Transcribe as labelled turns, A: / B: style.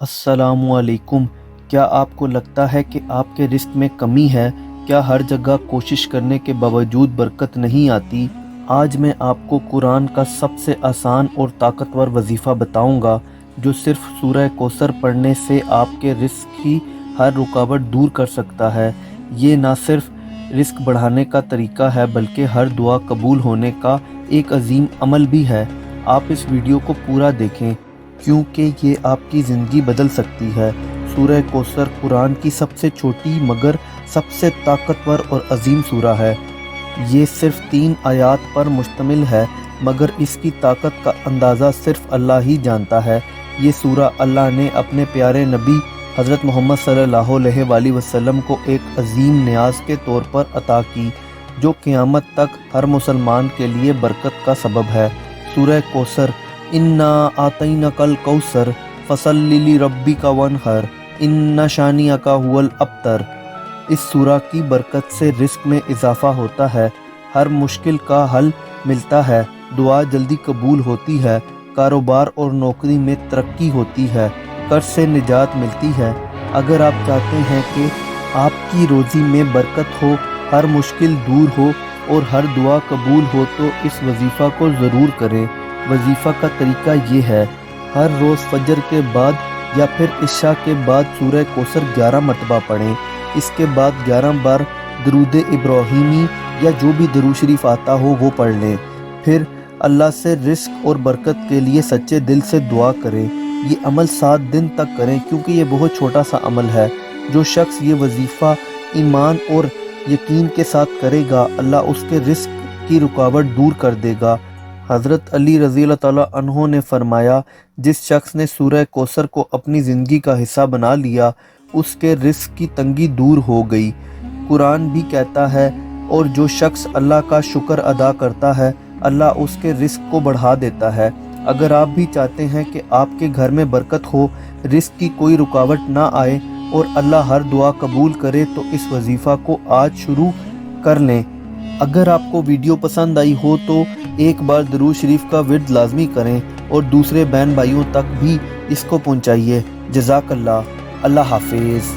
A: अस्सलामु अलैकुम। क्या आपको लगता है कि आपके रिस्क में कमी है? क्या हर जगह कोशिश करने के बावजूद बरकत नहीं आती? आज मैं आपको कुरान का सबसे आसान और ताकतवर वजीफ़ा बताऊंगा, जो सिर्फ सूरह कौसर पढ़ने से आपके रिस्क की हर रुकावट दूर कर सकता है। ये ना सिर्फ रिस्क बढ़ाने का तरीका है, बल्कि हर दुआ कबूल होने का एक अजीम अमल भी है। आप इस वीडियो को पूरा देखें, क्योंकि ये आपकी ज़िंदगी बदल सकती है। सूरह कौसर कुरान की सबसे छोटी मगर सबसे ताकतवर और अजीम सूरा है। ये सिर्फ 3 आयात पर मुश्तमिल है, मगर इसकी ताकत का अंदाज़ा सिर्फ अल्लाह ही जानता है। ये सूरा अल्लाह ने अपने प्यारे नबी हज़रत मोहम्मद सल्लल्लाहु अलैहि वसल्लम को एक अजीम न्याज के तौर पर अता की, जो क़यामत तक हर मुसलमान के लिए बरकत का सबब है। सूरह कौसर, इन्ना आतैना कल कौसर फसल्लि लिरब्बिका वनहर इन्ना शानिअका हुवल अबतर। इस सूरा की बरकत से रिस्क में इजाफा होता है, हर मुश्किल का हल मिलता है, दुआ जल्दी कबूल होती है, कारोबार और नौकरी में तरक्की होती है, कर्ज से निजात मिलती है। अगर आप चाहते हैं कि आपकी रोज़ी में बरकत हो, हर मुश्किल दूर हो और हर दुआ कबूल हो, तो इस वजीफ़ा को ज़रूर करें। वजीफ़ा का तरीका ये है, हर रोज़ फजर के बाद या फिर इशा के बाद सूरह कौसर 11 मरतबा पढ़ें। इसके बाद 11 बार दरूद इब्राहीमी या जो भी दरूद शरीफ आता हो वो पढ़ लें। फिर अल्लाह से रिस्क और बरकत के लिए सच्चे दिल से दुआ करें। ये अमल 7 दिन तक करें, क्योंकि ये बहुत छोटा सा अमल है। जो शख्स ये वजीफ़ा ईमान और यकीन के साथ करेगा, अल्लाह उसके रिस्क की रुकावट दूर कर देगा। हज़रत अली रज़ी अल्लाह तआला अन्हो ने फरमाया, जिस शख्स ने सूरह कौसर को अपनी ज़िंदगी का हिस्सा बना लिया, उसके रिस्क की तंगी दूर हो गई। कुरान भी कहता है, और जो शख्स अल्लाह का शुक्र अदा करता है, अल्लाह उसके रिस्क को बढ़ा देता है। अगर आप भी चाहते हैं कि आपके घर में बरकत हो, रिस्क की कोई रुकावट ना आए और अल्लाह हर दुआ कबूल करे, तो इस वजीफ़ा को आज शुरू कर लें। अगर आपको वीडियो पसंद आई हो तो एक बार दरूद शरीफ का विर्द लाजमी करें और दूसरे बहन भाइयों तक भी इसको पहुंचाइए। जज़ाकल्लाह। अल्लाह हाफिज़।